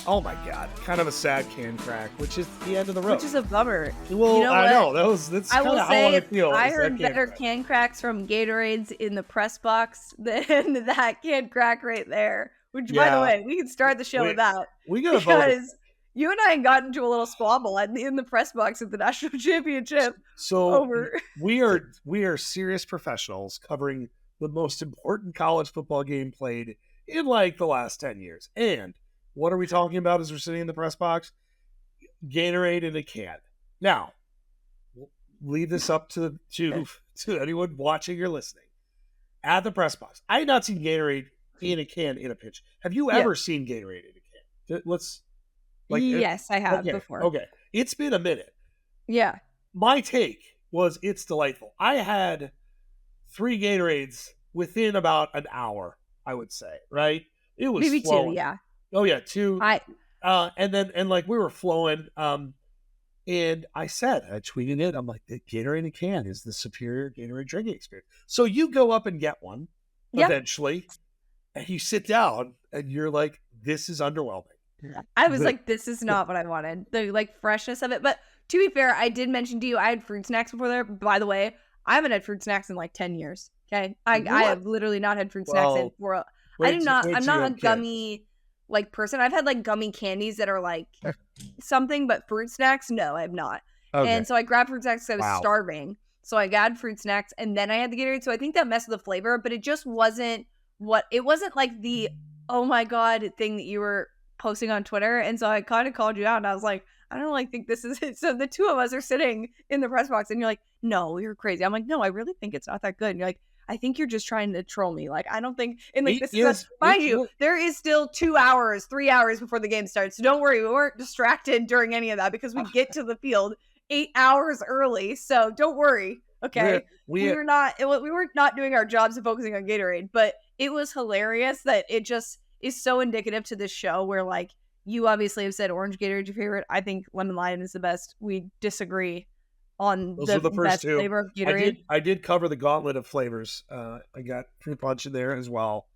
Oh my God. Kind of a sad can crack, which is the end of the road. Which is a bummer. Well, You know I what? know. That's I kind will of how I say feel. I is heard that can better crack. can cracks from Gatorades in the press box than that can crack right there. Which, by the Yeah. way, we can start the show with that. We got to vote. Because you and I got into a little squabble in the press box at the national championship. So over. we are serious professionals covering the most important college football game played in like the last 10 years. And what are we talking about as we're sitting in the press box? Gatorade in a can. Now, we'll leave this up to anyone watching or listening. At the press box, I had not seen Gatorade in a can in a pitch. Have you ever seen Gatorade in a can? Yes, I have before. Okay. It's been a minute. Yeah. My take was it's delightful. I had 3 Gatorades within about an hour, I would say, right? It was maybe flowing. 2, yeah. Oh yeah, 2. And like we were flowing. And I tweeted it. I'm like, the Gatorade in a can is the superior Gatorade drinking experience. So you go up and get one eventually, and you sit down, and you're like, this is underwhelming. I was like, this is not what I wanted. The like freshness of it. But to be fair, I did mention to you I had fruit snacks before there. By the way, I haven't had fruit snacks in like 10 years. Okay. I have literally not had fruit snacks in for I'm not a gummy like person. I've had like gummy candies that are like something, but fruit snacks, no, I have not. Okay. And so I grabbed fruit snacks because I was starving. So I got fruit snacks and then I had the Gatorade. So I think that messed with the flavor, but it just wasn't it wasn't like the, oh my God thing that you were posting on Twitter. And so I kind of called you out and I was like, I don't like think this is it. So the two of us are sitting in the press box and you're like, no, you're crazy. I'm like, no, I really think it's not that good. And you're like, I think you're just trying to troll me. Like, I don't think, and like, mind you, there is still 2 hours, 3 hours before the game starts. So don't worry. We weren't distracted during any of that because we get to the field 8 hours early. So don't worry. Okay. We were not doing our jobs and focusing on Gatorade, but it was hilarious that it just is so indicative to this show where like you obviously have said orange Gatorade your favorite. I think lemon lime is the best. We disagree on the first best 2 flavor of Gatorade. I did cover the gauntlet of flavors. I got fruit punch in there as well.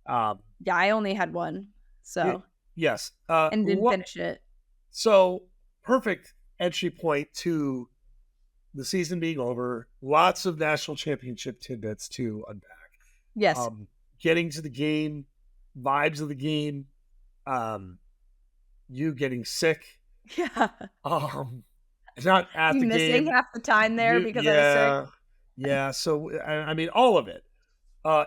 Yeah, I only had one. So yes. And didn't finish it. So perfect entry point to the season being over. Lots of national championship tidbits to unpack. Yes. Getting to the game, vibes of the game, you getting sick. Yeah. Not at the game. Missing half the time there because I was sick. Yeah. So, I mean, all of it.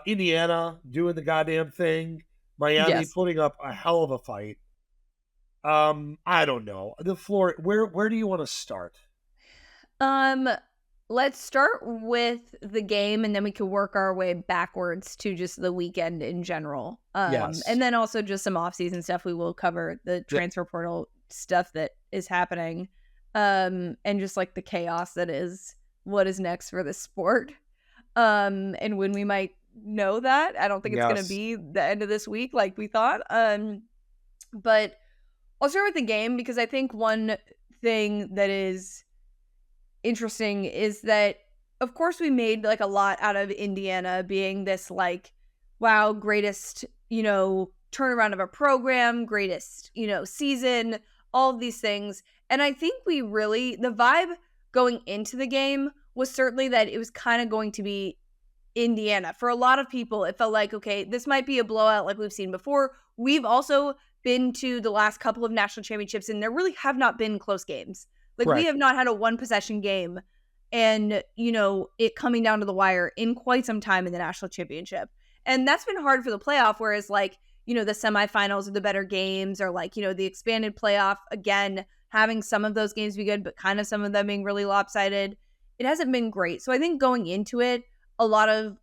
Indiana doing the goddamn thing. Miami putting up a hell of a fight. I don't know. The floor, where do you want to start? Let's start with the game and then we can work our way backwards to just the weekend in general. And then also just some off-season stuff. We will cover the transfer portal stuff that is happening. And just like the chaos that is what is next for the sport. And when we might know that. I don't think it's going to be the end of this week like we thought. But I'll start with the game because I think one thing that is interesting is that of course we made like a lot out of Indiana being this like, wow, greatest, turnaround of a program, greatest, season, all of these things. And I think the vibe going into the game was certainly that it was kind of going to be Indiana. For a lot of people, it felt like, okay, this might be a blowout like we've seen before. We've also been to the last couple of national championships and there really have not been close games. Like we have not had a 1-possession game and, it coming down to the wire in quite some time in the national championship. And that's been hard for the playoff, whereas like, the semifinals are the better games or like, the expanded playoff, again, having some of those games be good, but kind of some of them being really lopsided. It hasn't been great. So I think going into it, a lot of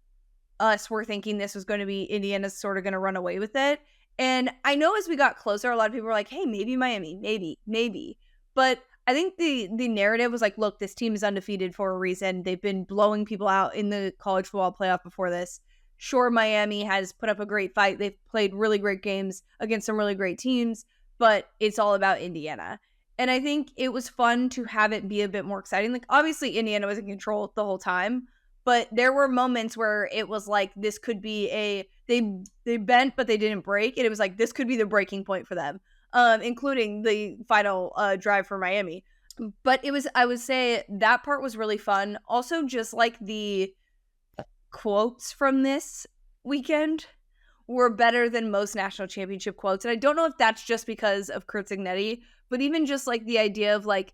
us were thinking this was going to be Indiana's sort of going to run away with it. And I know as we got closer, a lot of people were like, hey, maybe Miami, maybe. But I think the narrative was like, look, this team is undefeated for a reason. They've been blowing people out in the college football playoff before this. Sure, Miami has put up a great fight. They've played really great games against some really great teams, but it's all about Indiana. And I think it was fun to have it be a bit more exciting. Like, obviously, Indiana was in control the whole time, but there were moments where it was like, this could be they bent, but they didn't break. And it was like, this could be the breaking point for them. including the final drive for Miami. But I would say that part was really fun. Also, just like the quotes from this weekend were better than most national championship quotes. And I don't know if that's just because of Kurt Signetti, but even just like the idea of like,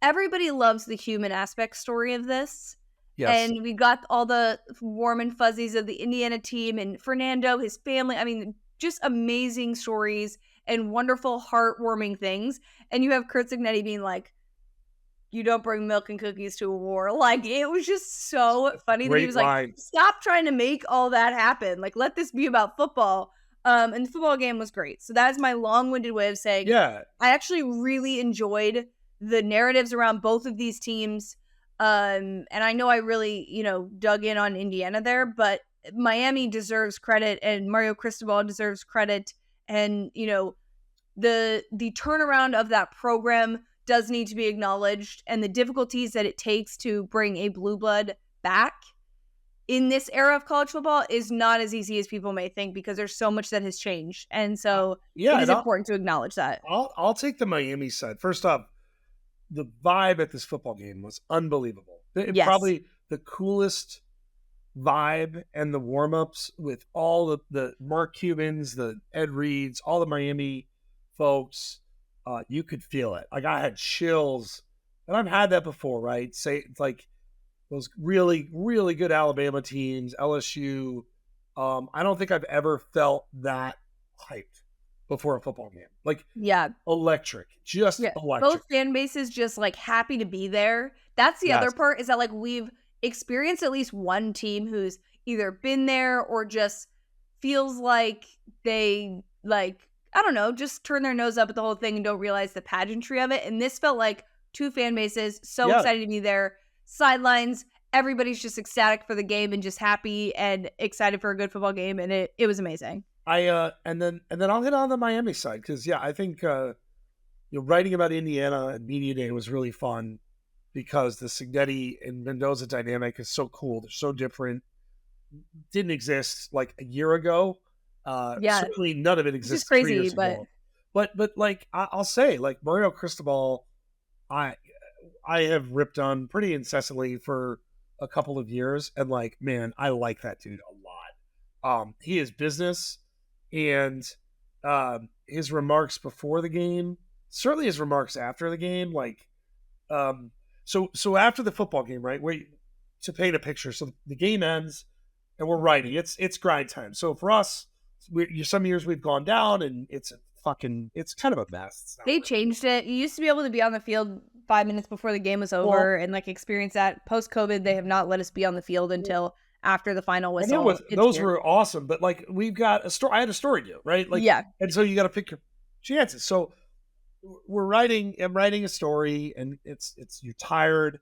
everybody loves the human aspect story of this. Yes. And we got all the warm and fuzzies of the Indiana team and Fernando, his family. I mean, just amazing stories and wonderful, heartwarming things. And you have Kurt Signetti being like, you don't bring milk and cookies to a war. Like, it was just so funny that he was like, stop trying to make all that happen. Like, let this be about football. And the football game was great. So that is my long-winded way of saying, yeah, I actually really enjoyed the narratives around both of these teams. And I know I really, dug in on Indiana there, but Miami deserves credit and Mario Cristobal deserves credit. And, the turnaround of that program does need to be acknowledged, and the difficulties that it takes to bring a blue blood back in this era of college football is not as easy as people may think, because there's so much that has changed. And so it is important to acknowledge that. I'll take the Miami side. First off, the vibe at this football game was unbelievable. Yes. Probably the coolest vibe, and the warm-ups with all the Mark Cubans, the Ed Reeds, all the Miami folks. You could feel it. Like, I had chills, and I've had that before, right? Say, it's like those really, really good Alabama teams, LSU. I don't think I've ever felt that hyped before a football game. Like, electric, just electric. Both fan bases just like happy to be there. That's the other part, is that like we've experienced at least one team who's either been there or just feels like they like, I don't know, just turn their nose up at the whole thing and don't realize the pageantry of it. And this felt like two fan bases so excited to be there. Sidelines, everybody's just ecstatic for the game and just happy and excited for a good football game, and it was amazing. And then I'll hit on the Miami side, because I think writing about Indiana and Media Day was really fun, because the Signetti and Mendoza dynamic is so cool. They're so different. Didn't exist like a year ago. Certainly none of it exists. It's crazy, 3 years ago. But like I'll say, like, Mario Cristobal, I have ripped on pretty incessantly for a couple of years, and like, man, I like that dude a lot. He is business, and his remarks before the game, certainly his remarks after the game, like, so after the football game, right? To paint a picture, so the game ends, and we're writing. It's grind time. So for us, some years we've gone down, and it's kind of a mess. They changed it. You used to be able to be on the field 5 minutes before the game was over, and like experience that. Post-COVID, they have not let us be on the field until after the final whistle. Those were awesome, but like, we've got a story. I had a story to, right? Like, and so you got to pick your chances. So I'm writing a story, and it's you're tired,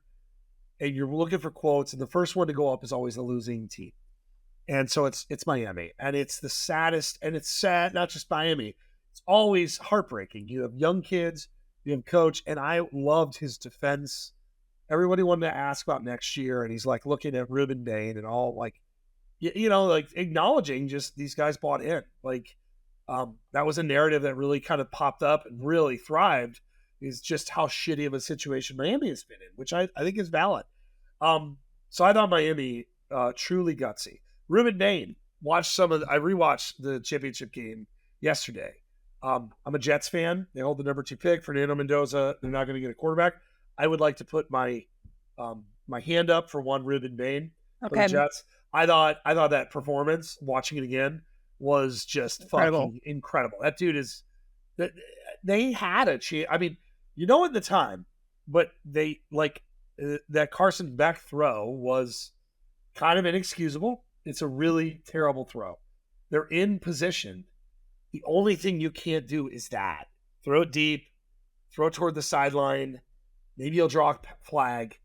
and you're looking for quotes, and the first one to go up is always the losing team. And so it's Miami, and it's the saddest, and it's sad, not just Miami. It's always heartbreaking. You have young kids, you have coach, and I loved his defense. Everybody wanted to ask about next year, and he's like looking at Ruben Dane and all, like, like acknowledging just these guys bought in. Like, that was a narrative that really kind of popped up and really thrived, is just how shitty of a situation Miami has been in, which I think is valid. So I thought Miami truly gutsy. Ruben Dane, I rewatched the championship game yesterday. I'm a Jets fan. They hold the number 2 pick, Fernando Mendoza. They're not going to get a quarterback. I would like to put my my hand up for one Ruben Dane for the Jets. I thought that performance, watching it again, was just fucking incredible. That dude is. They had a chance. I mean, at the time, but they that Carson Beck throw was kind of inexcusable. It's a really terrible throw. They're in position. The only thing you can't do is that. Throw it deep, throw it toward the sideline. Maybe you'll draw a flag.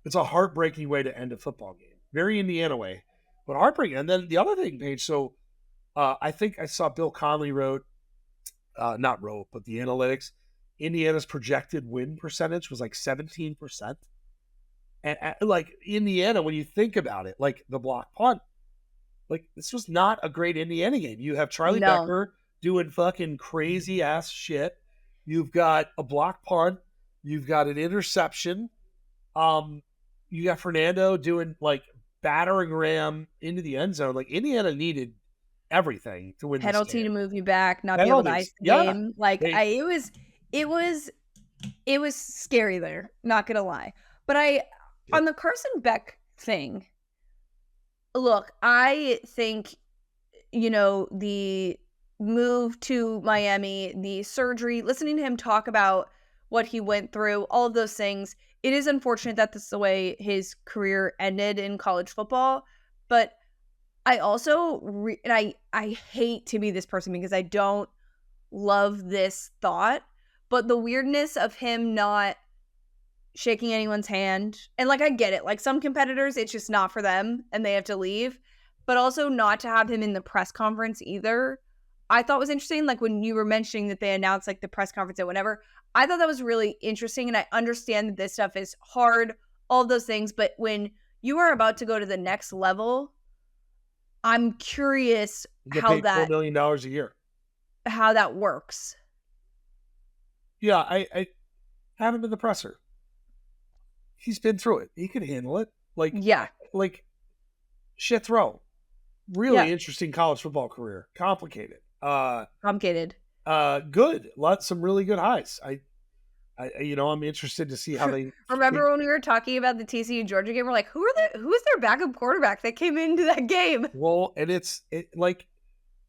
It's a heartbreaking way to end a football game. Very Indiana way, but heartbreaking. And then the other thing, Paige, so I think I saw Bill Conley but the analytics. Indiana's projected win percentage was like 17%. And like, Indiana, when you think about it, like the block punt, like, this was not a great Indiana game. You have Charlie Becker doing fucking crazy ass shit. You've got a block punt. You've got an interception. You got Fernando doing like battering ram into the end zone. Like Indiana needed everything to win this Penalty game. to move you back, not be able to Penalties. ice the Yeah. game. Like it was scary there, not gonna lie. But on the Carson Beck thing, look, I think, the move to Miami, the surgery, listening to him talk about what he went through, all of those things, it is unfortunate that this is the way his career ended in college football. But I also, and I hate to be this person because I don't love this thought, but the weirdness of him not shaking anyone's hand, and like I get it, like some competitors it's just not for them and they have to leave, but also not to have him in the press conference either, I thought was interesting. Like when you were mentioning that they announced like the press conference at whenever, I thought that was really interesting, and I understand that this stuff is hard, all of those things, but when you are about to go to the next level, I'm curious how that $4 million a year, how that works. Yeah, I have him in the presser. He's been through it. He can handle it. Like shit throw. Really interesting college football career. Complicated. Good. Some really good highs. I'm interested to see how they remember when we were talking about the TCU Georgia game, we're like, who's their backup quarterback that came into that game? Well, and it's like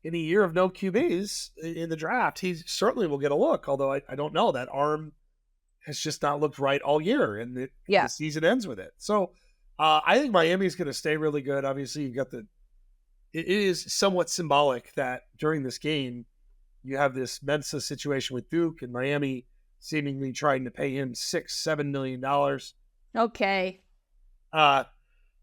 in a year of no QBs in the draft, he certainly will get a look, although I don't know. That arm has just not looked right all year, and the season ends with it. So I think Miami is going to stay really good. Obviously, you've got it is somewhat symbolic that during this game, you have this Mensa situation with Duke and Miami seemingly trying to pay him $6-7 million. Okay. That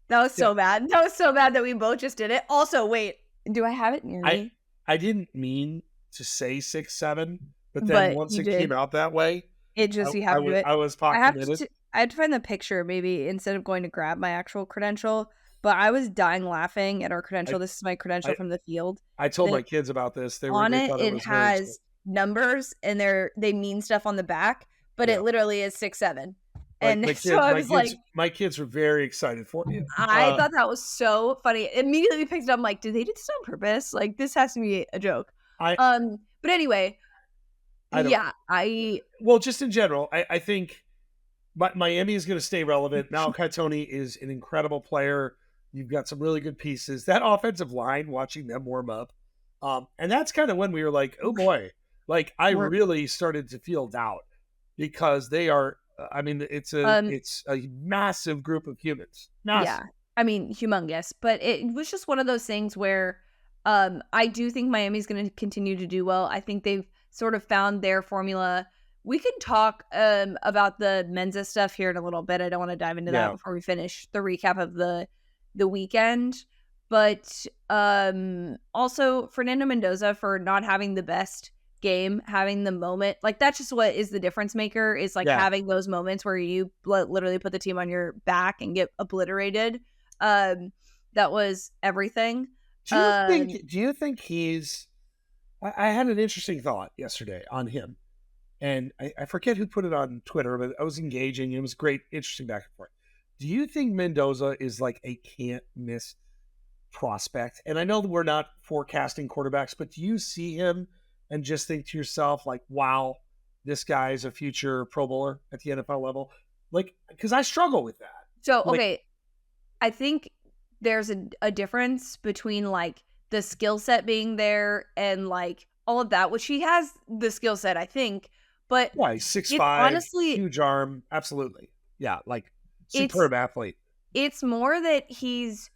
was so bad. That was so bad that we both just did it. Also, wait, do I have it near me? I didn't mean to say 6-7, but then once it came out that way, it just you have to do it. I was committed. I had to find the picture maybe instead of going to grab my actual credential, but I was dying laughing at our credential. This is my credential from the field. I told my kids about this. They has numbers and they mean stuff on the back, but it literally is 6-7. And so I was like, my kids were very excited for you. I thought that was so funny. Immediately picked it up. I'm like, did they do this on purpose? Like, this has to be a joke. But anyway, well, just in general, I think Miami is going to stay relevant. Malachi Tony is an incredible player. You've got some really good pieces. That offensive line, watching them warm up, and that's kind of when we were like, oh boy, like I really started to feel doubt because they are. I mean, it's a massive group of humans. Massive. Yeah, I mean, humongous. But it was just one of those things where I do think Miami's going to continue to do well. I think they've sort of found their formula. We can talk about the Mensa stuff here in a little bit. I don't want to dive into that before we finish the recap of the weekend. But also Fernando Mendoza for not having the best game, having the moment, like that's just what is the difference maker, is like having those moments where you literally put the team on your back and get obliterated. That was everything. Do you think he's I had an interesting thought yesterday on him, and I forget who put it on Twitter, but I was engaging. It was great, interesting back and forth. Do you think Mendoza is like a can't miss prospect? And I know that we're not forecasting quarterbacks, but do you see him and just think to yourself, like, wow, this guy is a future Pro Bowler at the NFL level? Like, because I struggle with that. So, okay, I think there's a difference between, like, the skill set being there and, like, all of that, which he has the skill set, I think. But yeah, he's 6'5", honestly, huge arm. Absolutely. Yeah, like, superb athlete. It's more that he's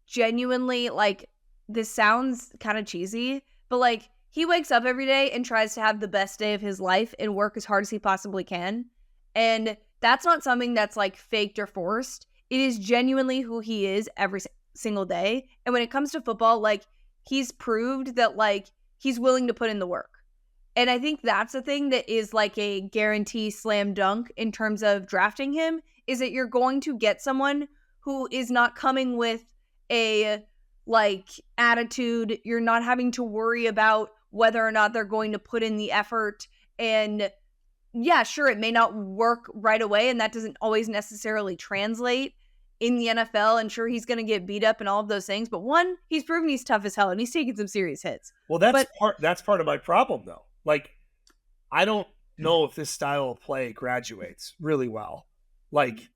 genuinely, like, this sounds kind of cheesy, but, like, he wakes up every day and tries to have the best day of his life and work as hard as he possibly can. And that's not something that's like faked or forced. It is genuinely who he is every single day. And when it comes to football, like he's proved that like he's willing to put in the work. And I think that's the thing that is like a guarantee slam dunk in terms of drafting him, is that you're going to get someone who is not coming with a like attitude. You're not having to worry about whether or not they're going to put in the effort. And yeah, sure, it may not work right away, and that doesn't always necessarily translate in the NFL. And sure, he's going to get beat up and all of those things. But one, he's proven he's tough as hell, and he's taking some serious hits. Well, that's part of my problem, though. Like, I don't know if this style of play graduates really well. Like,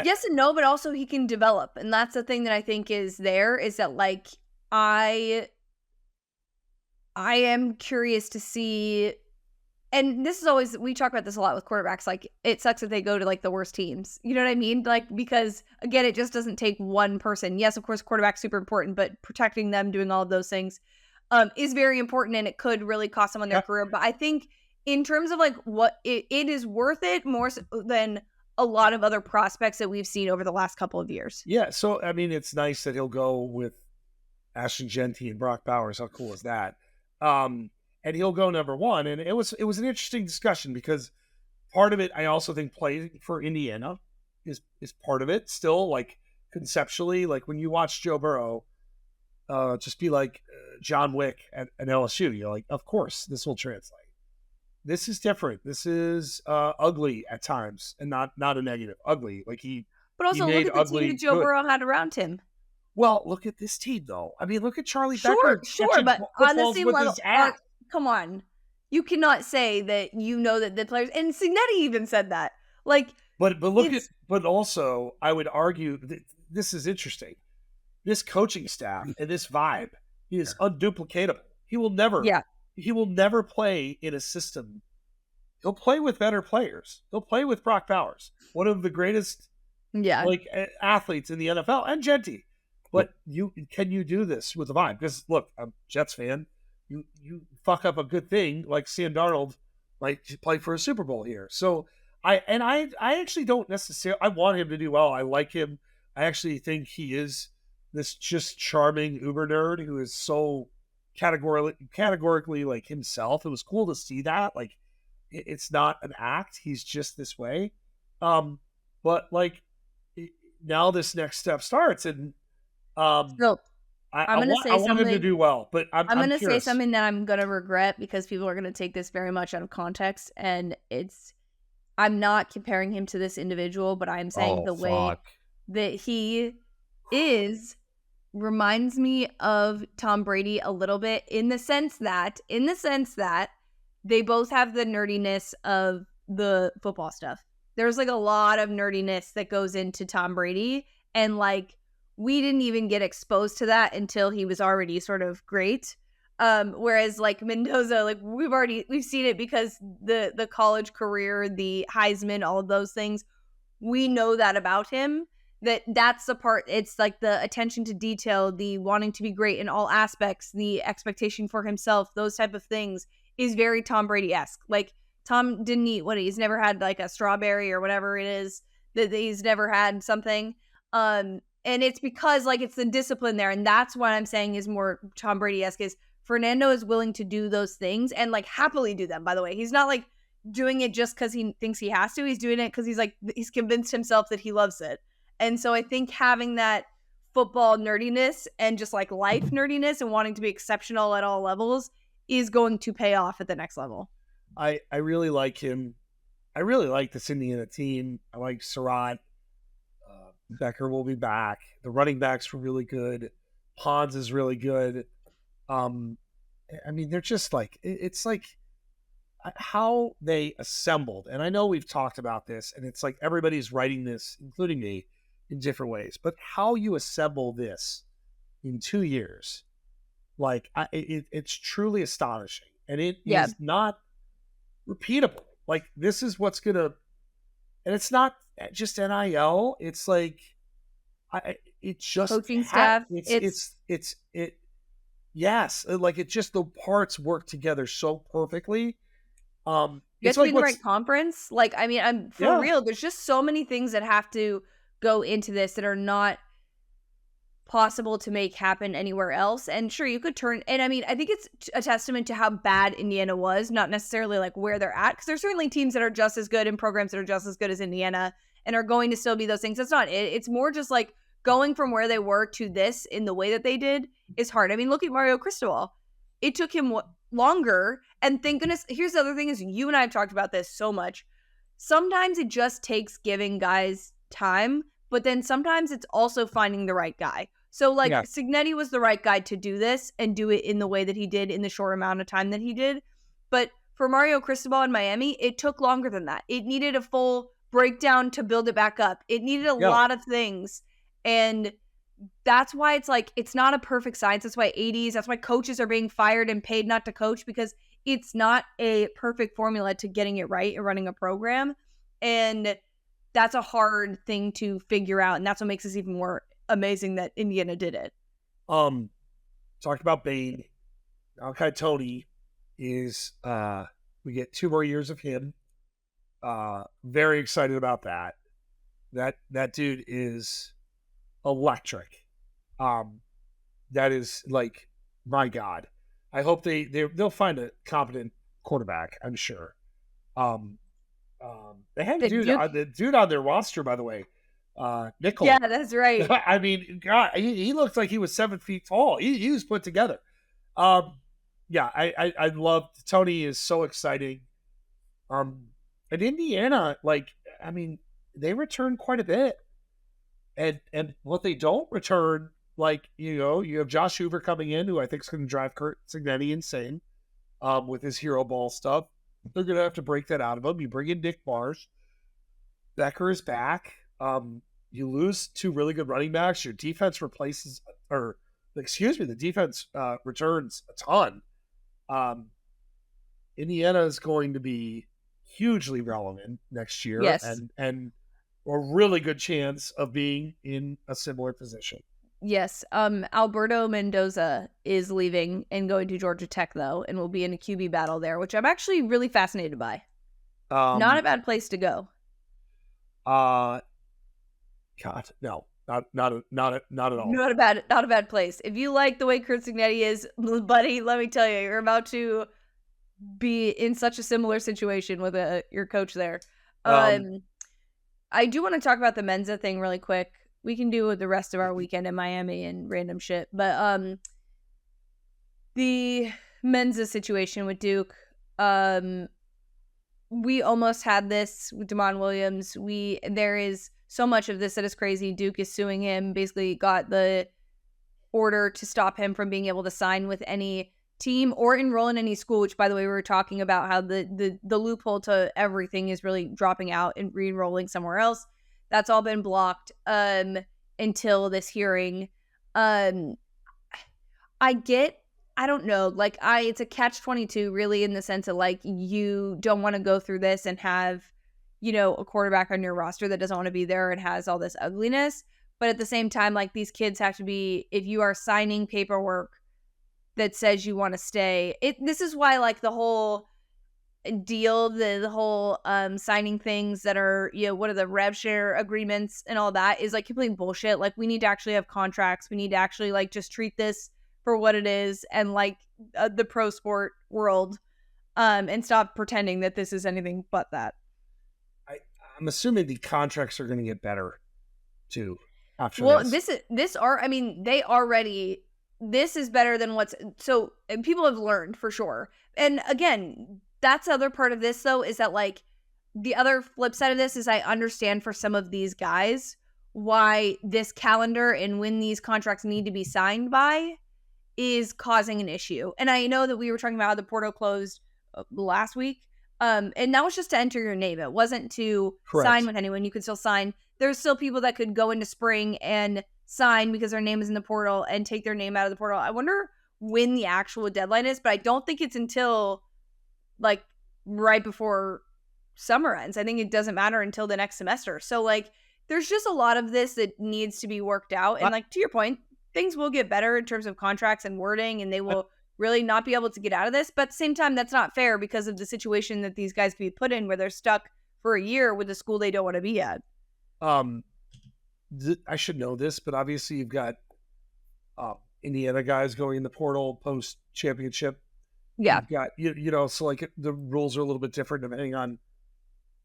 yes and no, but also he can develop. And that's the thing that I think is that, like, I am curious to see, and this is always, we talk about this a lot with quarterbacks, like, it sucks if they go to, like, the worst teams. You know what I mean? Like, because, again, it just doesn't take one person. Yes, of course, quarterback's super important, but protecting them, doing all of those things is very important, and it could really cost someone their career. But I think in terms of, like, what it is worth it more so than a lot of other prospects that we've seen over the last couple of years. Yeah, so, I mean, it's nice that he'll go with Ashton Genty and Brock Bowers. How cool is that? And he'll go number one. And it was an interesting discussion because part of it, I also think playing for Indiana is part of it. Still, like, conceptually, like, when you watch Joe Burrow just be like John Wick at LSU, you're like, of course, this will translate. This is different. This is ugly at times, and not a negative. Ugly, like But also look at the team that Joe Burrow had around him. Well, look at this team, though. I mean, look at Charlie Becker. Sure, but on the same level, come on, you cannot say that you know that the players. And Signetti even said that. Like, but also, I would argue that this is interesting. This coaching staff and this vibe is unduplicatable. He will never. Yeah. He will never play in a system. He'll play with better players. He'll play with Brock Bowers, one of the greatest athletes in the NFL, and Genty. But can you do this with a vibe? Because look, I'm a Jets fan. You fuck up a good thing like Sam Darnold might play for a Super Bowl here. So I actually don't necessarily. I want him to do well. I like him. I actually think he is this just charming uber nerd who is so categorically like himself. It was cool to see that. Like, it's not an act. He's just this way. But like, now this next step starts, and I want him to do well. But I'm going to say something that I'm going to regret because people are going to take this very much out of context, and I'm not comparing him to this individual, but I'm saying way that he reminds me of Tom Brady a little bit in the sense that they both have the nerdiness of the football stuff. There's like a lot of nerdiness that goes into Tom Brady, and like we didn't even get exposed to that until he was already sort of great. Whereas like Mendoza, like we've seen it because the college career, the Heisman, all of those things, we know that about him. That's the part. It's like the attention to detail, the wanting to be great in all aspects, the expectation for himself, those type of things is very Tom Brady-esque. Like Tom didn't eat he's never had like a strawberry or whatever it is that he's never had something. And it's because like it's the discipline there. And that's what I'm saying is more Tom Brady-esque is Fernando is willing to do those things and like happily do them, by the way. He's not like doing it just because he thinks he has to. He's doing it because he's convinced himself that he loves it. And so I think having that football nerdiness and just like life nerdiness and wanting to be exceptional at all levels is going to pay off at the next level. I really like him. I really like this Indiana team. I like Surratt. Becker will be back. The running backs were really good. Pons is really good. I mean, they're just like, it's like how they assembled. And I know we've talked about this, and it's like everybody's writing this, including me, in different ways. But how you assemble this in 2 years, like it's truly astonishing. And it is not repeatable. Like this is what's going to, and it's not just NIL. It's like, it just coaching staff. Yes. Like it just, the parts work together so perfectly. You have to be in the right conference. Like, I mean, I'm for real. There's just so many things that have to go into this that are not possible to make happen anywhere else. And sure, you could turn, and I mean, I think it's a testament to how bad Indiana was, not necessarily like where they're at, because there's certainly teams that are just as good and programs that are just as good as Indiana and are going to still be those things. That's not it. It's more just like going from where they were to this in the way that they did is hard. I mean, look at Mario Cristobal. It took him longer. And thank goodness, here's the other thing is you and I have talked about this so much. Sometimes it just takes giving guys time, but then sometimes it's also finding the right guy. So like Cignetti was the right guy to do this and do it in the way that he did in the short amount of time that he did. But for Mario Cristobal in Miami, it took longer than that. It needed a full breakdown to build it back up. It needed a lot of things. And that's why it's like, it's not a perfect science. That's why that's why coaches are being fired and paid not to coach, because it's not a perfect formula to getting it right and running a program. And that's a hard thing to figure out. And that's what makes this even more amazing that Indiana did it. Talked about Bane. Malachi Tony is, we get 2 more years of him. Very excited about that. That dude is electric. That is like, my God. I hope they'll find a competent quarterback, I'm sure. They had the dude on their roster, by the way, Nickel. Yeah, that's right. I mean, God, he looked like he was 7 feet tall. He was put together. Yeah, I love Tony. Is so exciting. And Indiana, like, I mean, they return quite a bit, and what they don't return, like, you know, you have Josh Hoover coming in, who I think is going to drive Curt Cignetti insane, with his hero ball stuff. They're going to have to break that out of him. You bring in Nick Marsh. Becker is back. You lose 2 really good running backs. Your defense returns a ton. Indiana is going to be hugely relevant next year. Yes. And a really good chance of being in a similar position. Yes. Alberto Mendoza is leaving and going to Georgia Tech, though, and will be in a QB battle there, which I'm actually really fascinated by. Not a bad place to go. God, no, not at all. Not a bad place. If you like the way Curt Cignetti is, buddy, let me tell you, you're about to be in such a similar situation with your coach there. I do want to talk about the Menza thing really quick. We can do the rest of our weekend in Miami and random shit. But the Menza situation with Duke, we almost had this with Damon Williams. There is so much of this that is crazy. Duke is suing him, basically got the order to stop him from being able to sign with any team or enroll in any school, which, by the way, we were talking about how the loophole to everything is really dropping out and re-enrolling somewhere else. That's all been blocked until this hearing. I don't know, like, it's a catch-22 really, in the sense of, like, you don't want to go through this and have, you know, a quarterback on your roster that doesn't want to be there and has all this ugliness. But at the same time, like, these kids have to be, if you are signing paperwork that says you want to stay, this is why, like, the whole deal, the whole signing things that are, you know, what are the rev share agreements and all that is, like, complete bullshit. Like, we need to actually have contracts. We need to actually, like, just treat this for what it is, and like the pro sport world, and stop pretending that this is anything but that. I'm assuming the contracts are going to get better too after this is better than and people have learned for sure. And again, that's the other part of this, though, is that, like, the other flip side of this is I understand for some of these guys why this calendar and when these contracts need to be signed by is causing an issue. And I know that we were talking about how the portal closed last week, and that was just to enter your name. It wasn't to sign with anyone. You could still sign. There's still people that could go into spring and sign because their name is in the portal and take their name out of the portal. I wonder when the actual deadline is, but I don't think it's until, like, right before summer ends. I think it doesn't matter until the next semester. So, like, there's just a lot of this that needs to be worked out. And, like, to your point, things will get better in terms of contracts and wording, and they will really not be able to get out of this. But at the same time, that's not fair because of the situation that these guys could be put in, where they're stuck for a year with a school they don't want to be at. I should know this, but obviously you've got Indiana guys going in the portal post championship. Yeah. You've got, you know, so, like, the rules are a little bit different depending on,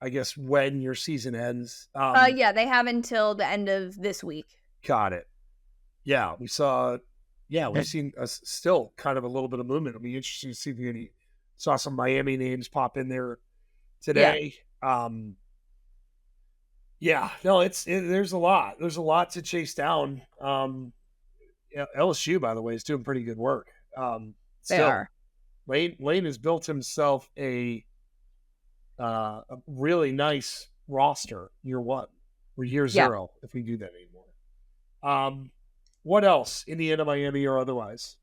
I guess, when your season ends. Yeah, they have until the end of this week. Got it. Yeah, we saw, yeah, we've seen still kind of a little bit of movement. It'll be interesting to see if you saw some Miami names pop in there today. Yeah, no, there's a lot. There's a lot to chase down. LSU, by the way, is doing pretty good work. They are. Lane has built himself a really nice roster year one or year zero, if we do that anymore. What else, Indiana, Miami, or otherwise,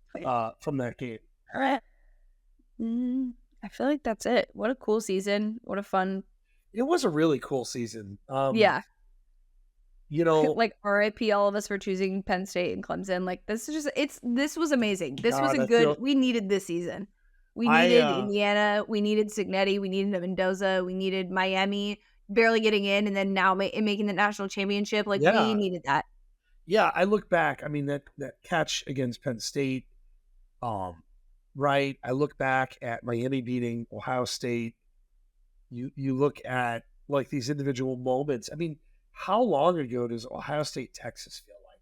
from that game? I feel like that's it. What a cool season. What a fun. It was a really cool season. Yeah. You know, like RIP all of us for choosing Penn State and Clemson. Like this was amazing. This was a good. We needed this season. We needed Indiana. We needed Cignetti. We needed Mendoza. We needed Miami barely getting in, and then now making the national championship. Like we needed that. Yeah, I look back. I mean that catch against Penn State. Right. I look back at Miami beating Ohio State. You look at like these individual moments. I mean, how long ago does Ohio State, Texas feel like?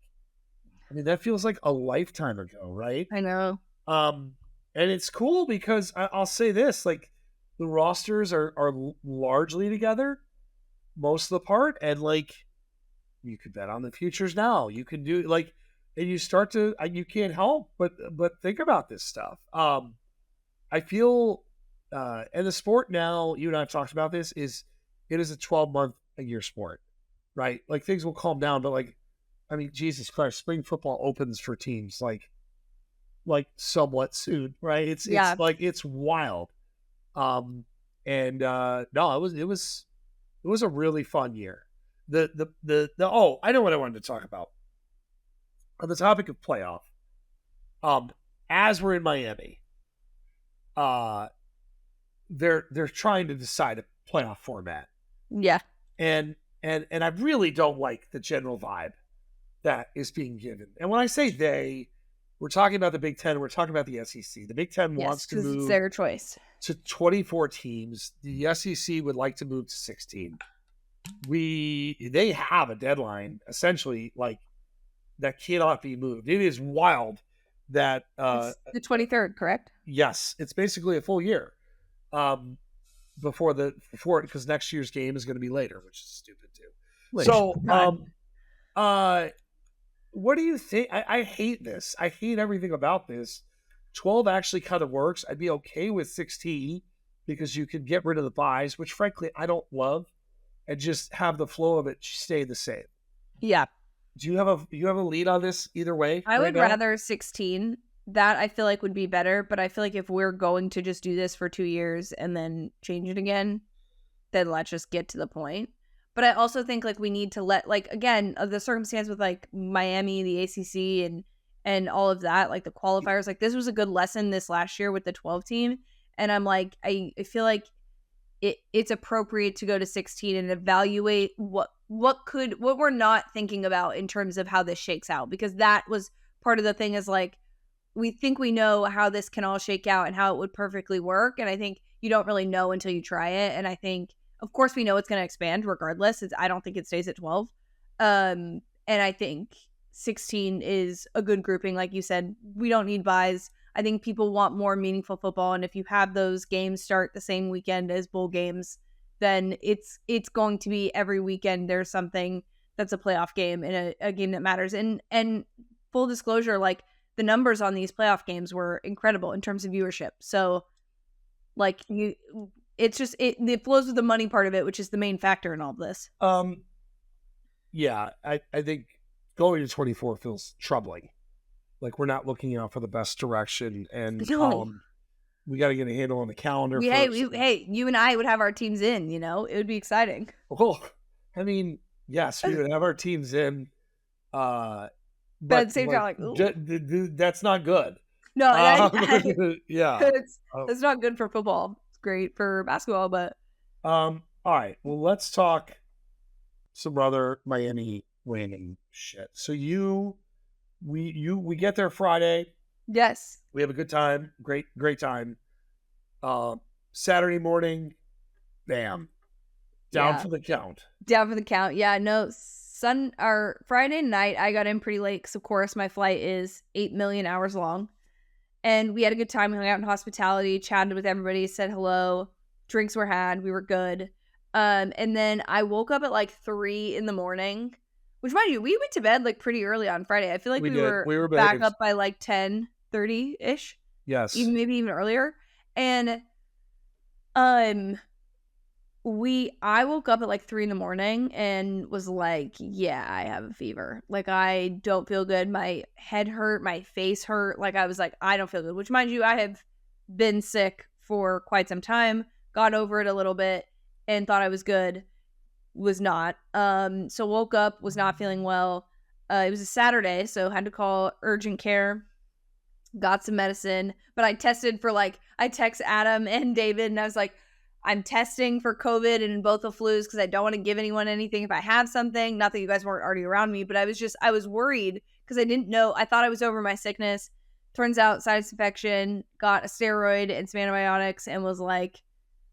I mean, that feels like a lifetime ago, right? I know. And it's cool because I'll say this, like the rosters are largely together most of the part. And like, you could bet on the futures now. You can do like, and you start to, you can't help but think about this stuff. I feel, and the sport now, you and I have talked about this, it is a 12-month-a-year sport, right? Like things will calm down, but like, I mean, Jesus Christ, spring football opens for teams like somewhat soon, right? It's like, it's wild. No, it was a really fun year. I know what I wanted to talk about. On the topic of playoff, as we're in Miami, they're trying to decide a playoff format. Yeah. And I really don't like the general vibe that is being given. And when I say we're talking about the Big Ten, we're talking about the SEC. The Big Ten wants to move it's their choice to 24 teams. The SEC would like to move to 16. They have a deadline essentially like that cannot be moved. It is wild that it's the 23rd, correct? Yes, it's basically a full year before because next year's game is going to be later, which is stupid too. So, what do you think? I hate this. I hate everything about this. 12 actually kind of works. I'd be okay with 16 because you could get rid of the buys, which frankly I don't love, and just have the flow of it stay the same. Yeah. Do you have a lead on this either way? I would rather 16. That I feel like would be better, but I feel like if we're going to just do this for 2 years and then change it again, then let's just get to the point. But I also think like we need to let like again of the circumstance with like Miami, the ACC, and all of that, like the qualifiers. Like this was a good lesson this last year with the 12 team, and I'm like I feel like it's appropriate to go to 16 and evaluate what we're not thinking about in terms of how this shakes out, because that was part of the thing is like we think we know how this can all shake out and how it would perfectly work, and I think you don't really know until you try it. And I think of course we know it's going to expand regardless. I don't think it stays at 12. And I think 16 is a good grouping. Like you said, we don't need buys. I think people want more meaningful football, and if you have those games start the same weekend as bowl games, then it's going to be every weekend there's something that's a playoff game and a game that matters. And full disclosure, like the numbers on these playoff games were incredible in terms of viewership. So like it flows with the money part of it, which is the main factor in all of this. Yeah, I think going to 24 feels troubling. Like we're not looking out for the best direction, and we got to get a handle on the calendar. Hey, you and I would have our teams in. You know, it would be exciting. Well, I mean, yes, we would have our teams in. But at the same time, like, that's not good. No, yeah, it's not good for football. It's great for basketball, but all right. Well, let's talk some other Miami winning shit. So we get there Friday. Yes. We have a good time. Great time. Saturday morning, bam. Down for the count. Down for the count. Yeah, no. Friday night, I got in pretty late because, of course, my flight is 8 million hours long. And we had a good time. We hung out in hospitality, chatted with everybody, said hello. Drinks were had. We were good. And then I woke up at like 3 in the morning, which, mind you, we went to bed like pretty early on Friday. I feel like we were back up by like 10:30-ish. Yes. Maybe even earlier. And I woke up at like 3 in the morning and was like, yeah, I have a fever. Like, I don't feel good. My head hurt. My face hurt. Like, I was like, I don't feel good. Which, mind you, I have been sick for quite some time. Got over it a little bit and thought I was good. Was not. So woke up, was not feeling well. It was a Saturday, so had to call urgent care. Got some medicine. But I tested for I text Adam and David and I was like, I'm testing for COVID and both the flus because I don't want to give anyone anything if I have something. Not that you guys weren't already around me, but I was worried because I didn't know. I thought I was over my sickness. Turns out sinus infection, got a steroid and some antibiotics and was like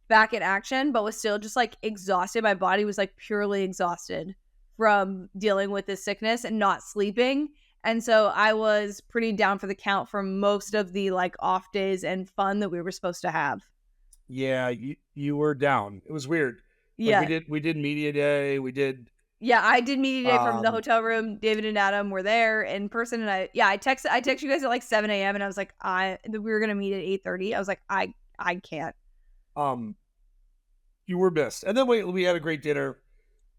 back in action, but was still just like exhausted. My body was like purely exhausted from dealing with this sickness and not sleeping. And so I was pretty down for the count for most of the like off days and fun that we were supposed to have. Yeah, you were down. It was weird. Yeah. We did media day. We did. Yeah, I did media day from the hotel room. David and Adam were there in person, and I text you guys at like 7 a.m. and I was like, we were gonna meet at 8:30. I was like, I can't. You were missed, and then we had a great dinner.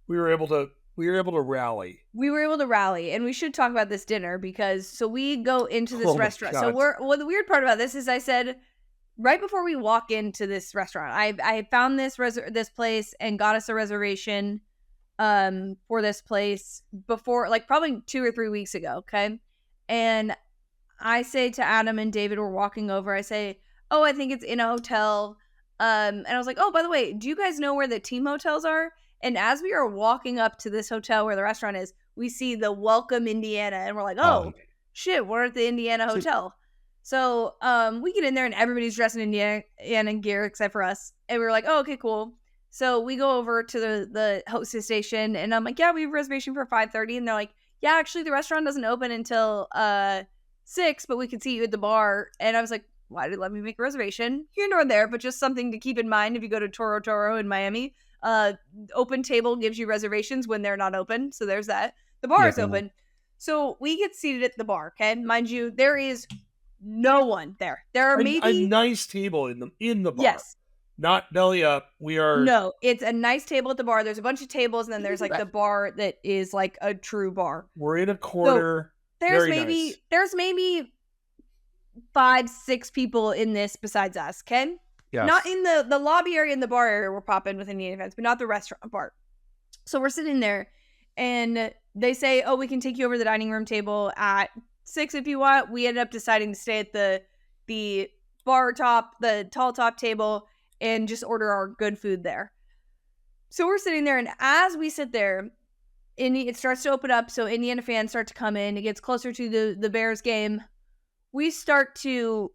We were able to rally. We were able to rally, and we should talk about this dinner because we go into this restaurant. So the weird part about this is I said right before we walk into this restaurant, I found this place and got us a reservation for this place before, like probably 2 or 3 weeks ago. Okay. And I say to Adam and David, we're walking over. I say, oh, I think it's in a hotel. And I was like, oh, by the way, do you guys know where the team hotels are? And as we are walking up to this hotel where the restaurant is, we see the Welcome Indiana. And we're like, oh, shit, we're at the Indiana hotel. So we get in there and everybody's dressed in Indiana gear except for us. And we were like, oh, okay, cool. So we go over to the hostess station and I'm like, yeah, we have a reservation for 5:30. And they're like, yeah, actually the restaurant doesn't open until 6, but we can see you at the bar. And I was like, why did you let me make a reservation? Here nor there, but just something to keep in mind if you go to Toro Toro in Miami. Open table gives you reservations when they're not open. So there's that. The bar is open. So we get seated at the bar, okay? Mind you, there is no one there. There are maybe a nice table in the bar. Yes. Not belly up. No, it's a nice table at the bar. There's a bunch of tables, and then there's like the bar that is like a true bar. We're in a corner. So there's maybe 5-6 people in this besides us, okay? Yes. Not in the lobby area and the bar area we're popping with Indian events, but not the restaurant part. So we're sitting there, and they say, oh, we can take you over to the dining room table at 6 if you want. We ended up deciding to stay at the bar top, the tall top table, and just order our good food there. So we're sitting there, and as we sit there, it starts to open up, so Indiana fans start to come in. It gets closer to the Bears game. We start to,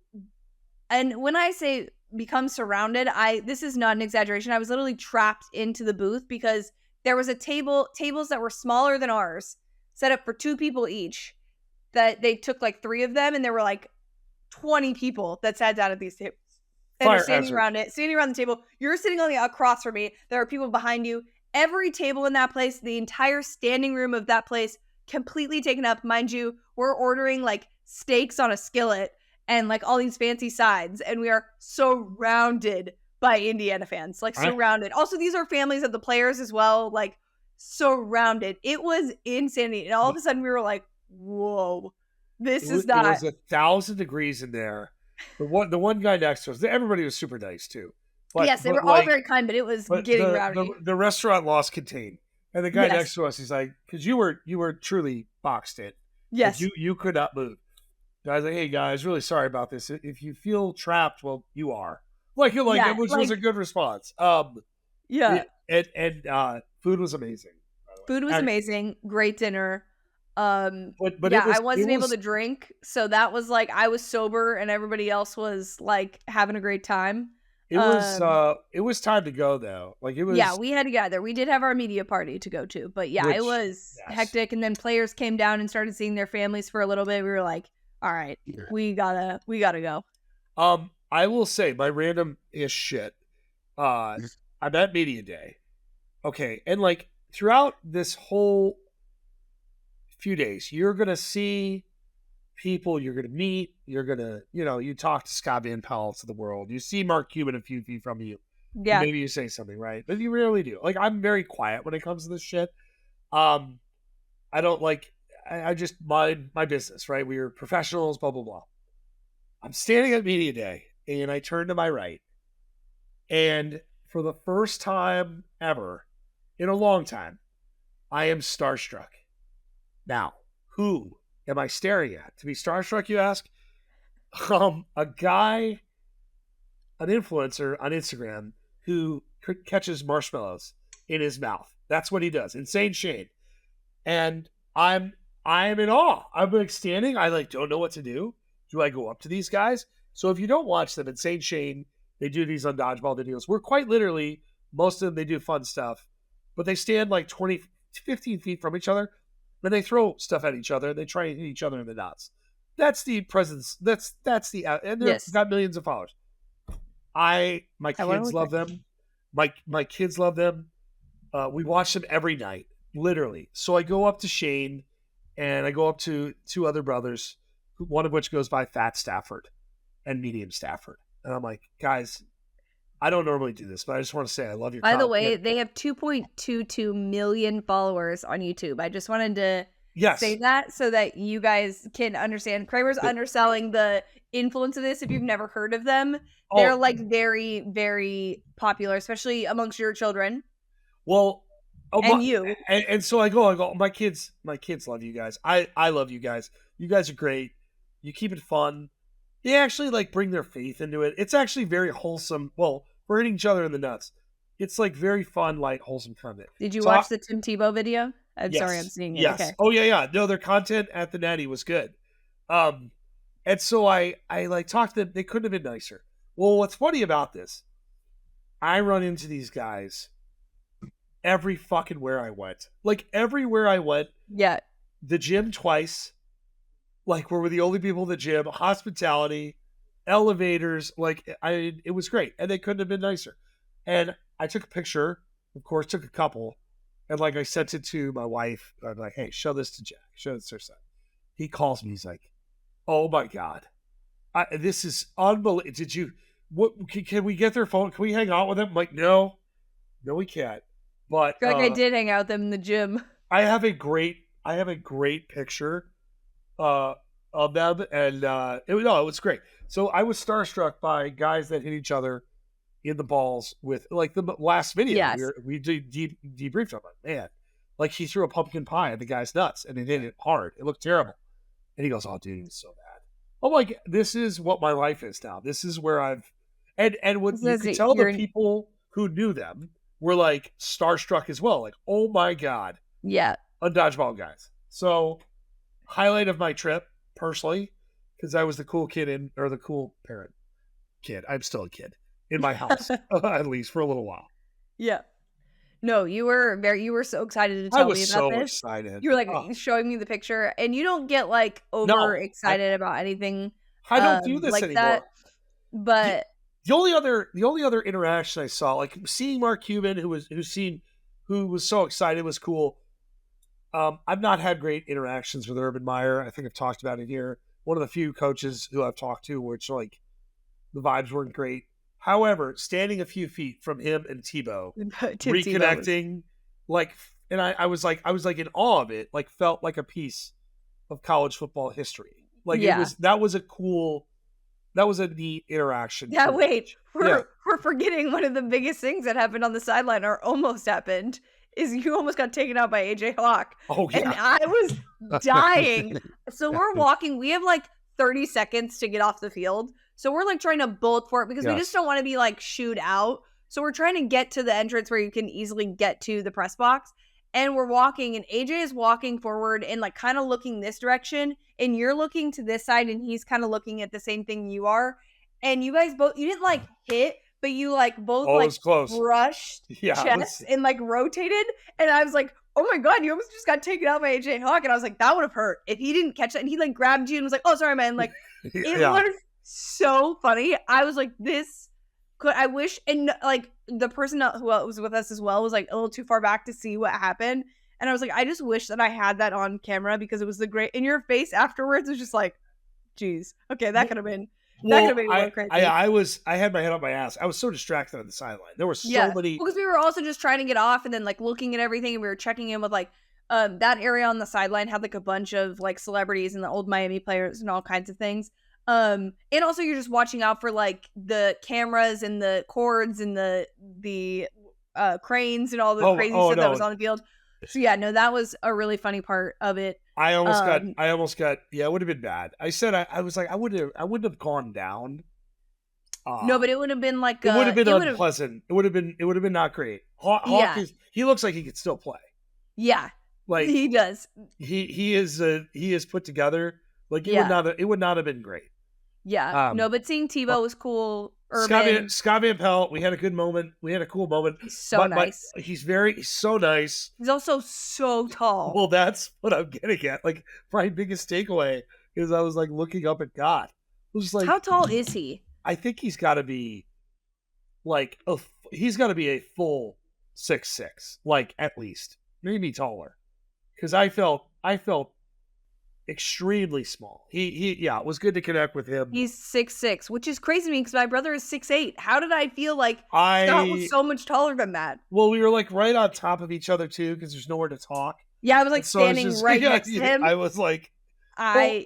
and when I say become surrounded, this is not an exaggeration. I was literally trapped into the booth because there was tables that were smaller than ours, set up for 2 people each, that they took like 3 of them, and there were like 20 people that sat down at these tables. And they're standing around the table. You're sitting across from me. There are people behind you. Every table in that place, the entire standing room of that place, completely taken up. Mind you, we're ordering like steaks on a skillet and like all these fancy sides. And we are surrounded by Indiana fans. Like surrounded. Also, these are families of the players as well. Like surrounded. It was insanity. And all of a sudden we were like, whoa, this is not. It was 1,000 degrees in there. The one guy next to us, everybody was super nice too. Yes, they were all very kind, but it was getting rowdy. The restaurant lost contain, and the guy next to us, he's like, because you were truly boxed in. Yes, you could not move. Guys, like, hey guys, really sorry about this. If you feel trapped, well, you are. Which was a good response. Yeah, and food was amazing. Food was amazing. Great dinner. But yeah, I wasn't able to drink, so that was like I was sober and everybody else was like having a great time. It was time to go though. Like it was. Yeah, we had to gather. We did have our media party to go to, but yeah, it was hectic. And then players came down and started seeing their families for a little bit. We were like, all right, we gotta go. I will say my random-ish shit. I'm at media day. Okay, and like throughout this whole few days, you're gonna see people, you're gonna meet, you're gonna, you talk to Scott Van Pelt of the world. You see Mark Cuban a few feet from you. Yeah. Maybe you say something, right? But you rarely do. Like I'm very quiet when it comes to this shit. I don't like. I just mind my business, right? We are professionals, blah blah blah. I'm standing at media day, and I turn to my right, and for the first time ever in a long time, I am starstruck. Now, who am I staring at? To be starstruck, you ask? A guy, an influencer on Instagram who catches marshmallows in his mouth. That's what he does. Insane Shayne. And I am in awe. I'm like standing. I like don't know what to do. Do I go up to these guys? So if you don't watch them, Insane Shayne, they do these on dodgeball videos. We're quite literally, most of them, they do fun stuff, but they stand like 20, 15 feet from each other, and they throw stuff at each other, and they try and hit each other in the nuts. That's the presence. That's the, and they've got millions of followers. My kids love them. My kids love them. We watch them every night, literally. So I go up to Shane, and I go up to two other brothers, one of which goes by Fat Stafford and Medium Stafford. And I'm like, guys, I don't normally do this, but I just want to say I love your By the way, they have 2.22 million followers on YouTube. I just wanted to say that so that you guys can understand. Kramer's underselling the influence of this. If you've never heard of them, they're like very, very popular, especially amongst your children. Well, and you. And so I go, my kids love you guys. I love you guys. You guys are great. You keep it fun. They actually like bring their faith into it. It's actually very wholesome. Well, we're hitting each other in the nuts. It's like very fun, light, wholesome content. Did you watch the Tim Tebow video? I'm sorry, I'm seeing it. Yes. Okay. Oh yeah. No, their content at the Natty was good. And so I like talked to them. They couldn't have been nicer. Well, what's funny about this? I run into these guys every fucking where I went. Like everywhere I went. Yeah. The gym twice. Like we're the only people in the gym. Hospitality, elevators. Like it was great, and they couldn't have been nicer. And I took a picture. Of course, took a couple, and like I sent it to my wife. I'm like, hey, show this to Jack. Show this to her son. He calls me. He's like, oh my god, this is unbelievable. Did you? What? Can we get their phone? Can we hang out with them? I'm like, no, we can't. But I feel like I did hang out with them in the gym. I have a great picture of them, and it was great. So I was starstruck by guys that hit each other in the balls with like the last video. Yes. We debriefed on it. Man, like he threw a pumpkin pie at the guy's nuts, and it hit it hard. It looked terrible. And he goes, "Oh, dude, it's so bad." I'm like, this is what my life is now. This is where I've and what you could tell the people who knew them were like starstruck as well. Like, oh my god, yeah, on dodgeball guys. So highlight of my trip personally, because I was the cool kid or the cool parent kid. I'm still a kid in my house, at least for a little while. Yeah. No, you were so excited to tell me about this. I was so excited. You were like showing me the picture, and you don't get like over excited about anything. I don't do this like anymore. That, but the only other interaction I saw, like seeing Mark Cuban, who was so excited, was cool. I've not had great interactions with Urban Meyer. I think I've talked about it here. One of the few coaches who I've talked to, which like the vibes weren't great. However, standing a few feet from him and Tebow, reconnecting, like, and I was like in awe of it. Like, felt like a piece of college football history. Like that was a neat interaction. Yeah, wait, we're forgetting one of the biggest things that happened on the sideline, or almost happened. Is you almost got taken out by AJ Hawk. Oh, yeah. And I was dying. So we're walking. We have like 30 seconds to get off the field. So we're like trying to bullet for it because we just don't want to be like shooed out. So we're trying to get to the entrance where you can easily get to the press box. And we're walking, and AJ is walking forward and like kind of looking this direction. And you're looking to this side, and he's kind of looking at the same thing you are. And you guys both, you didn't like hit, but you like both it was close. brushed chests and like rotated. And I was like, oh my God, you almost just got taken out by AJ Hawk. And I was like, that would have hurt if he didn't catch that. And he like grabbed you and was like, oh, sorry, man. Like, it was so funny. I was like, I wish, and like the person who was with us as well was like a little too far back to see what happened. And I was like, I just wish that I had that on camera because it was in your face afterwards was just like, geez, okay, that could have been. That could have been crazy. I had my head on my ass. I was so distracted on the sideline. There were so many. Because we were also just trying to get off and then like looking at everything, and we were checking in with like that area on the sideline had like a bunch of like celebrities and the old Miami players and all kinds of things. And also you're just watching out for like the cameras and the cords and the cranes and all the crazy stuff that was on the field. So yeah, no, that was a really funny part of it. I almost got, it would have been bad. I said, I was like, I wouldn't have gone down. No, but it would have been like, it would have been unpleasant. It would have been not great. Hawk he looks like he could still play. Yeah. Like he does. He is put together. Like it would not have been great. Yeah. No, but seeing Tebow was cool. Urban. Scott Van Pelt, we had a good moment. We had a cool moment. He's so nice. He's so nice. He's also so tall. Well, that's what I'm getting at. Like, my biggest takeaway is I was like looking up at God. It was like, how tall is he? I think he's got to be like he's got to be a full 6'6", like at least maybe taller. Because I felt extremely small. It was good to connect with him. He's 6'6", which is crazy to me because my brother is 6'8". How did I feel like Scott was so much taller than that? Well, we were like right on top of each other too because there's nowhere to talk. Yeah, I was like standing right next to him. I was like, that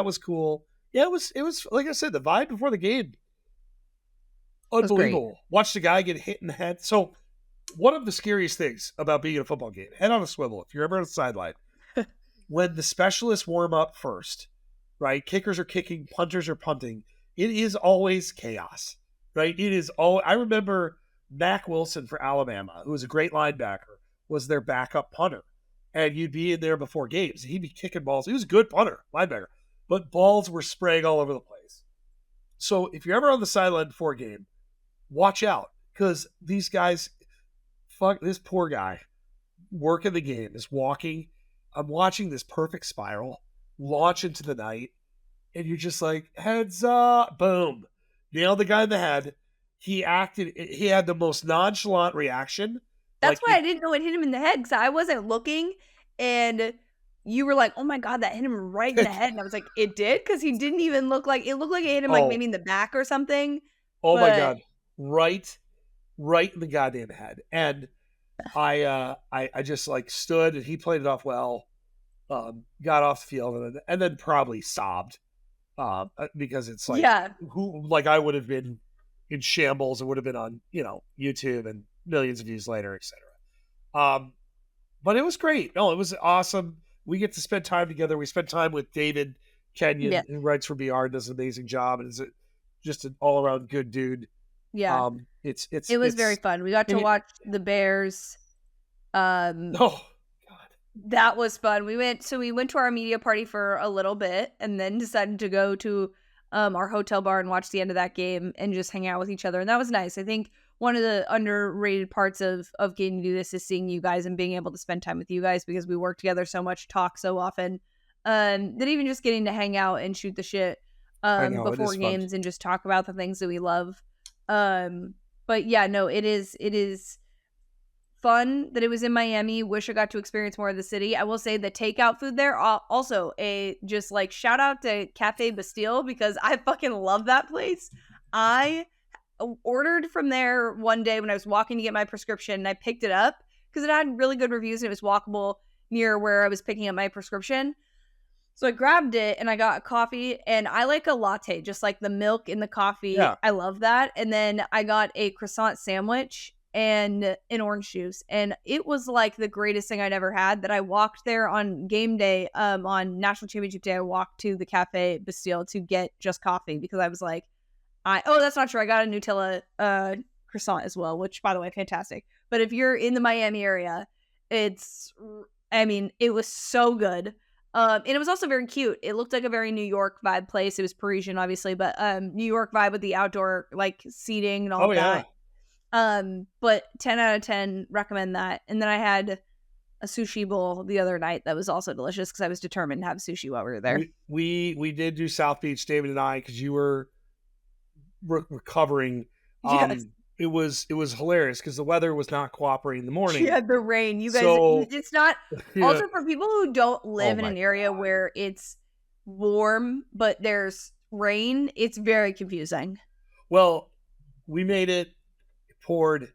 was cool. Yeah, it was like I said, the vibe before the game, unbelievable. Watch the guy get hit in the head. So, one of the scariest things about being at a football game, head on a swivel if you're ever on the sideline. When the specialists warm up first, right? Kickers are kicking, punters are punting. It is always chaos, right? It is all. I remember Mac Wilson for Alabama, who was a great linebacker, was their backup punter, and you'd be in there before games. He'd be kicking balls. He was a good punter, linebacker, but balls were spraying all over the place. So if you're ever on the sideline before a game, watch out because these guys, this poor guy, working the game is walking. I'm watching this perfect spiral launch into the night, and you're just like, heads up, boom. Nailed the guy in the head. He had the most nonchalant reaction. That's why I didn't know it hit him in the head, because I wasn't looking, and you were like, oh my God, that hit him right in the head. And I was like, it did? Because he didn't even look like, it looked like it hit him like maybe in the back or something. Oh my God. Right in the goddamn head. And I just like stood, and he played it off well, got off the field, and then probably sobbed because it's like, I would have been in shambles. It would have been on, YouTube and millions of views later, etc. But it was great. No, it was awesome. We get to spend time together. We spent time with David Kenyon, who writes for BR and does an amazing job, and is just an all around good dude. Yeah. It was very fun. We got to watch the Bears. God. That was fun. We went to our media party for a little bit and then decided to go to our hotel bar and watch the end of that game and just hang out with each other. And that was nice. I think one of the underrated parts of getting to do this is seeing you guys and being able to spend time with you guys because we work together so much, talk so often. That even just getting to hang out and shoot the shit before games and just talk about the things that we love. But yeah, no, it is fun that it was in Miami. Wish I got to experience more of the city. I will say the takeout food there, also just like shout out to Cafe Bastille because I fucking love that place. I ordered from there one day when I was walking to get my prescription, and I picked it up because it had really good reviews and it was walkable near where I was picking up my prescription. So I grabbed it and I got a coffee, and I like a latte, just like the milk in the coffee. Yeah. I love that. And then I got a croissant sandwich and an orange juice. And it was like the greatest thing I'd ever had. That I walked there on game day, on National Championship Day. I walked to the Cafe Bastille to get just coffee because I was like, that's not true. I got a Nutella croissant as well, which, by the way, fantastic. But if you're in the Miami area, it was so good. And it was also very cute. It looked like a very New York vibe place. It was Parisian, obviously, but New York vibe with the outdoor like seating and all that. But 10 out of 10, recommend that. And then I had a sushi bowl the other night that was also delicious because I was determined to have sushi while we were there. We did do South Beach, David and I, because you were recovering. Yes. It was hilarious because the weather was not cooperating in the morning. She had the rain. You guys, it's not. Yeah. Also, for people who don't live in an area where it's warm but there's rain, it's very confusing. Well, we made it. It poured.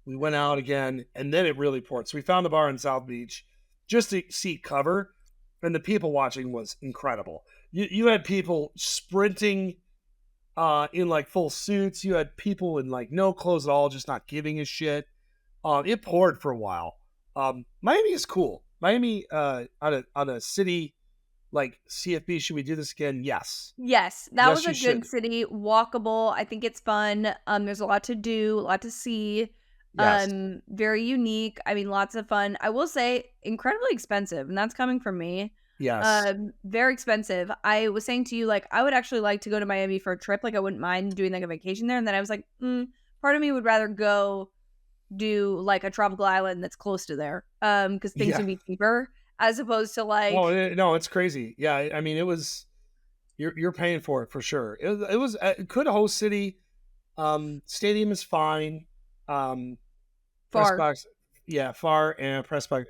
We went out again, and then it really poured. So we found a bar in South Beach just to seat cover, and the people watching was incredible. You had people sprinting in like full suits. You had people in like no clothes at all, just not giving a shit. It poured for a while. Miami is cool. Miami on a city like CFB, should we do this again? Yes. That was a good city. Walkable. I think it's fun. There's a lot to do, a lot to see. Yes. Very unique. I mean, lots of fun. I will say incredibly expensive, and that's coming from me. Yes. Very expensive. I was saying to you, like, I would actually like to go to Miami for a trip. Like, I wouldn't mind doing like a vacation there. And then I was like, part of me would rather go do like a tropical island that's close to there. Because things would be cheaper as opposed to like. Oh no, it's crazy. Yeah, I mean, it was. You're paying for it for sure. It was a good host city. Stadium is fine. Press box, far, and press box.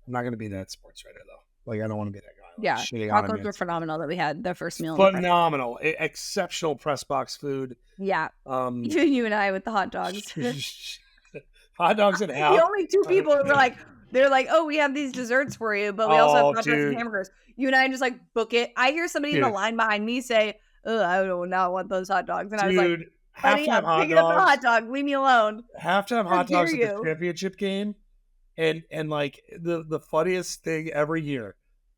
I'm not gonna be that sports writer though. Like, I don't want to be that guy. Yeah, tacos were phenomenal that we had the first meal. Phenomenal, exceptional press box food. Yeah, even you and I with the hot dogs. Hot dogs and half. The only two people were like, they're like, oh, we have these desserts for you, but we also have hot dogs and hamburgers. You and I just like book it. I hear somebody in the line behind me say, "Oh, I don't not want those hot dogs," and I was like, halftime hot dogs. Up the hot dog. Leave me alone. Halftime hot dogs at the championship game, and like the funniest thing every year,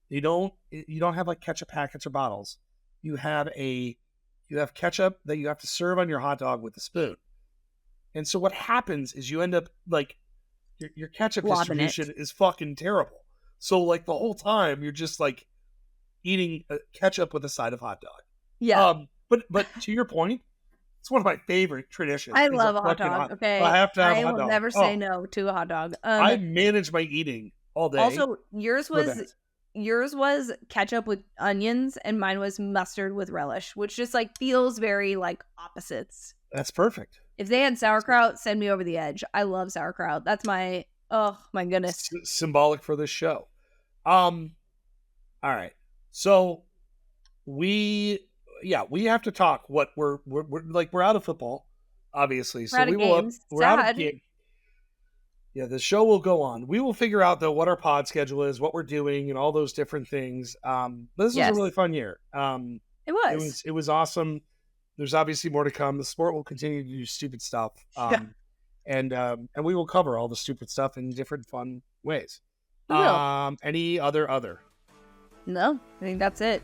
you don't have like ketchup packets or bottles. You have ketchup that you have to serve on your hot dog with a spoon. And so what happens is you end up like your ketchup distribution is fucking terrible. So like the whole time you're just like eating ketchup with a side of hot dog. Yeah. But to your point, it's one of my favorite traditions. I love a hot dog. Okay. I have to have a hot dog. I will never say no to a hot dog. I manage my eating all day. Also, yours was ketchup with onions, and mine was mustard with relish, which just like feels very like opposites. That's perfect. If they had sauerkraut, send me over the edge. I love sauerkraut. That's my my goodness. Symbolic for this show. All right. So we have to talk what we're out of football, obviously. So we're out of game. Yeah, the show will go on. We will figure out though what our pod schedule is, what we're doing, and all those different things. But this was a really fun year. It was awesome. There's obviously more to come. The sport will continue to do stupid stuff. And we will cover all the stupid stuff in different fun ways. Any other? No, I think that's it.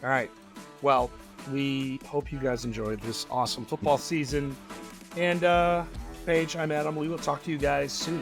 All right. Well, we hope you guys enjoyed this awesome football season. And Paige, I'm Adam. We will talk to you guys soon.